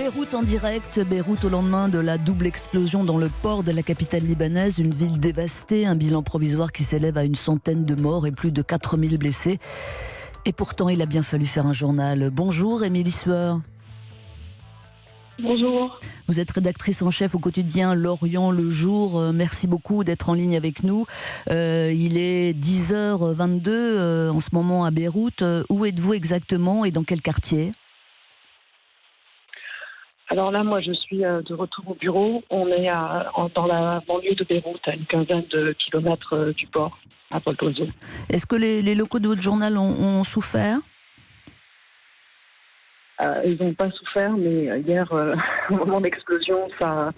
Beyrouth en direct, Beyrouth au lendemain de la double explosion dans le port de la capitale libanaise, une ville dévastée, un bilan provisoire qui s'élève à une centaine de morts et plus de 4000 blessés. Et pourtant, il a bien fallu faire un journal. Bonjour Émilie Sueur. Bonjour. Vous êtes rédactrice en chef au quotidien L'Orient le Jour. Merci beaucoup d'être en ligne avec nous. Il est 10h22 en ce moment à Beyrouth. Où êtes-vous exactement et dans quel quartier ? Alors là, moi, je suis de retour au bureau. On est dans la banlieue de Beyrouth, à une quinzaine de kilomètres du port, à Port-Ozo. Est-ce que les locaux de votre journal ont souffert ? Ils n'ont pas souffert, mais hier, au moment de l'explosion, ça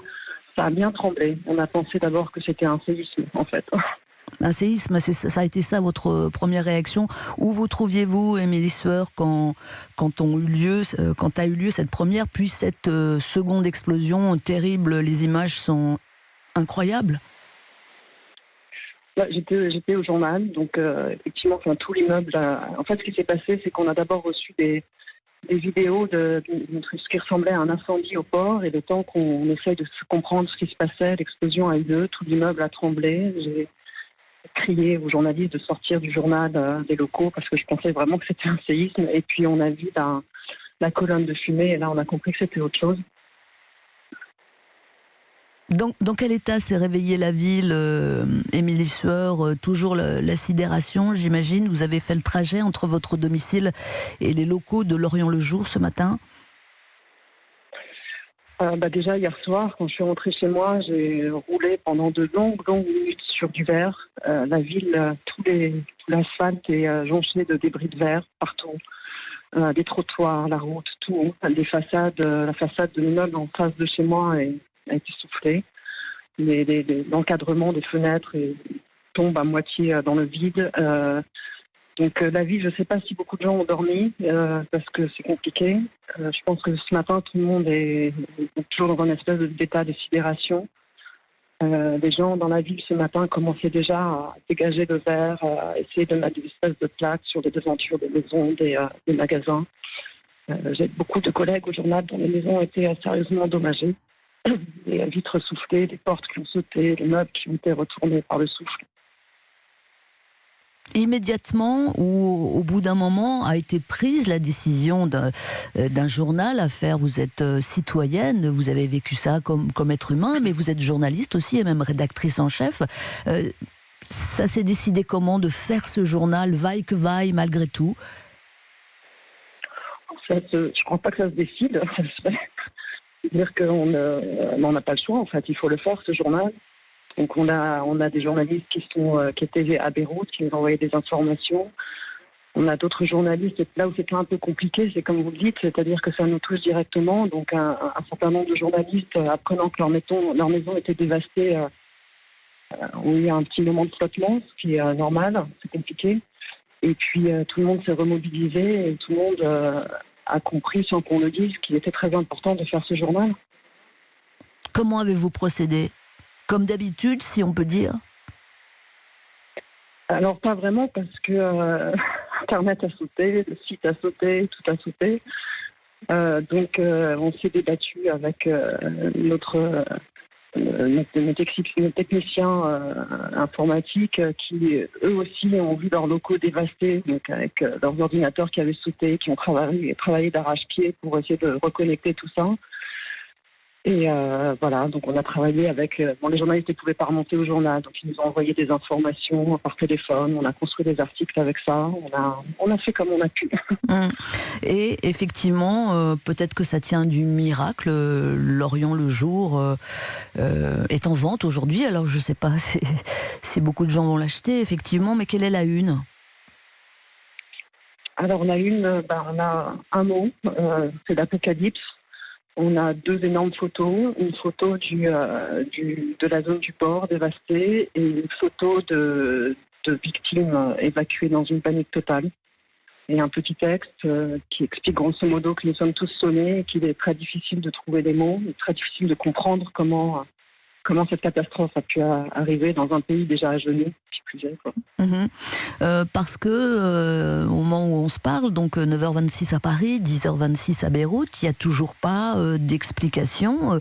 a bien tremblé. On a pensé d'abord que c'était un séisme, en fait. Un séisme, ça a été ça votre première réaction. Où vous trouviez-vous, Émilie Sueur, quand a eu lieu cette première, puis cette seconde explosion terrible? Les images sont incroyables. J'étais au journal, donc effectivement, tout l'immeuble. En fait, ce qui s'est passé, c'est qu'on a d'abord reçu des vidéos de ce qui ressemblait à un incendie au port, et le temps qu'on essaye de comprendre ce qui se passait, l'explosion a eu lieu, tout l'immeuble a tremblé. J'ai crié aux journalistes de sortir du journal des locaux parce que je pensais vraiment que c'était un séisme, et puis on a vu la colonne de fumée, et là on a compris que c'était autre chose. Dans quel état s'est réveillée la ville, Émilie Sueur? Toujours la sidération, j'imagine. Vous avez fait le trajet entre votre domicile et les locaux de L'Orient le Jour ce matin? Déjà hier soir, quand je suis rentrée chez moi, j'ai roulé pendant de longues minutes sur du verre. La ville, tout l'asphalte est jonché de débris de verre partout. Des trottoirs, la route, tout. La façade de l'immeuble en face de chez moi a été soufflée. L'encadrement des fenêtres tombe à moitié dans le vide. Donc la ville, je ne sais pas si beaucoup de gens ont dormi parce que c'est compliqué. Je pense que ce matin, tout le monde est toujours dans un espèce d'état de sidération. Les gens dans la ville ce matin commençaient déjà à dégager le verre, à essayer de mettre des espèces de plaques sur les devantures des maisons, des magasins. J'ai beaucoup de collègues au journal dont les maisons ont été sérieusement endommagées. Les vitres soufflées, des portes qui ont sauté, les meubles qui ont été retournés par le souffle. Immédiatement ou au bout d'un moment a été prise la décision d'un journal à faire? Vous êtes citoyenne, vous avez vécu ça comme être humain, mais vous êtes journaliste aussi et même rédactrice en chef. Ça s'est décidé comment de faire ce journal, vaille que vaille, malgré tout? En fait, je ne crois pas que ça se décide. C'est-à-dire qu'on n'a pas le choix, en fait. Il faut le faire, ce journal. Donc on a des journalistes qui étaient à Beyrouth, qui nous envoyaient des informations. On a d'autres journalistes, là où c'était un peu compliqué, c'est comme vous le dites, c'est-à-dire que ça nous touche directement. Donc un certain nombre de journalistes, apprenant que leur maison était dévastée, ont eu un petit moment de flottement, ce qui est normal, c'est compliqué. Et puis tout le monde s'est remobilisé, et tout le monde a compris, sans qu'on le dise, qu'il était très important de faire ce journal. Comment avez-vous procédé ? Comme d'habitude, si on peut dire? Alors, pas vraiment, parce que Internet a sauté, le site a sauté, tout a sauté. Donc, on s'est débattu avec nos techniciens informatiques qui, eux aussi, ont vu leurs locaux dévastés, donc avec leurs ordinateurs qui avaient sauté, qui ont travaillé d'arrache-pied pour essayer de reconnecter tout ça. Et voilà, donc on a travaillé avec... les journalistes ne pouvaient pas remonter au journal, donc ils nous ont envoyé des informations par téléphone, on a construit des articles avec ça, on a fait comme on a pu. Et effectivement, peut-être que ça tient du miracle, L'Orient le Jour est en vente aujourd'hui, alors je ne sais pas si beaucoup de gens vont l'acheter, effectivement, mais quelle est la une? Alors la une, on a un mot, c'est l'apocalypse. On a deux énormes photos, une photo de la zone du port dévastée et une photo de victimes évacuées dans une panique totale. Et un petit texte qui explique grosso modo que nous sommes tous sonnés et qu'il est très difficile de trouver les mots, très difficile de comprendre comment comment cette catastrophe a pu arriver dans un pays déjà à genoux, qui plus est, quoi. Parce que au moment où on se parle, donc 9h26 à Paris, 10h26 à Beyrouth, il n'y a toujours pas d'explication.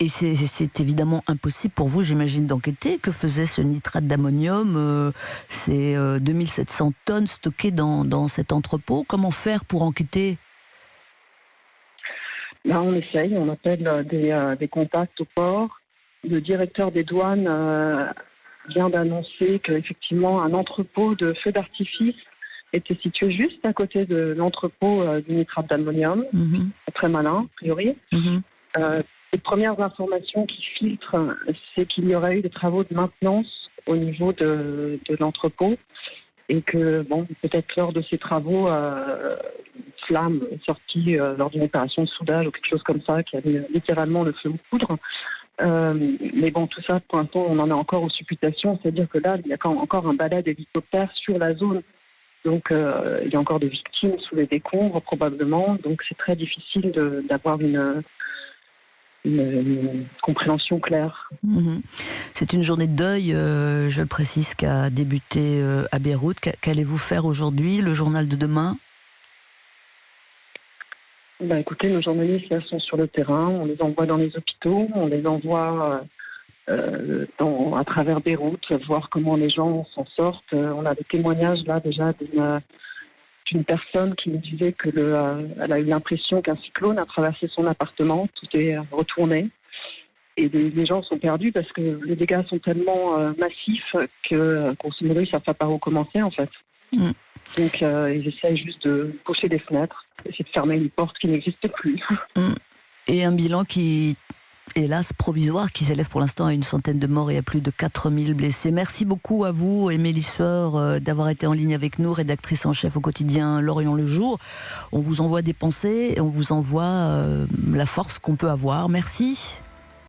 Et c'est évidemment impossible pour vous, j'imagine, d'enquêter. Que faisait ce nitrate d'ammonium? C'est 2700 tonnes stockées dans cet entrepôt. Comment faire pour enquêter? Là, on essaye, on appelle des contacts au port. Le directeur des douanes vient d'annoncer qu'effectivement un entrepôt de feux d'artifice était situé juste à côté de l'entrepôt du nitrate d'ammonium. Très malin, a priori. Les premières informations qui filtrent, c'est qu'il y aurait eu des travaux de maintenance au niveau de l'entrepôt et que, bon, peut-être lors de ces travaux, une flamme est sortie lors d'une opération de soudage ou quelque chose comme ça, qui avait littéralement le feu aux poudres. Mais bon, tout ça, pour l'instant, on en est encore aux supputations, c'est-à-dire que là, il y a encore un balai d'hélicoptères sur la zone. Donc, il y a encore des victimes sous les décombres, probablement. Donc, c'est très difficile d'avoir une compréhension claire. C'est une journée de deuil, je le précise, qui a débuté à Beyrouth. Qu'allez-vous faire aujourd'hui, le journal de demain? Écoutez, nos journalistes là, sont sur le terrain, on les envoie dans les hôpitaux, on les envoie à travers Beyrouth, voir comment les gens s'en sortent. On a des témoignages là déjà d'une personne qui nous disait qu'elle a eu l'impression qu'un cyclone a traversé son appartement, tout est retourné. Et les gens sont perdus parce que les dégâts sont tellement massifs que, grosso modo, ils ne savent pas par où commencer, en fait. Donc, ils essayent juste de pousser des fenêtres, essayer de fermer une porte qui n'existe plus. Et un bilan qui, hélas, provisoire, qui s'élève pour l'instant à une centaine de morts et à plus de 4000 blessés. Merci beaucoup à vous, Émilie Sueur, d'avoir été en ligne avec nous, rédactrice en chef au quotidien Lorient le Jour. On vous envoie des pensées et on vous envoie la force qu'on peut avoir. Merci.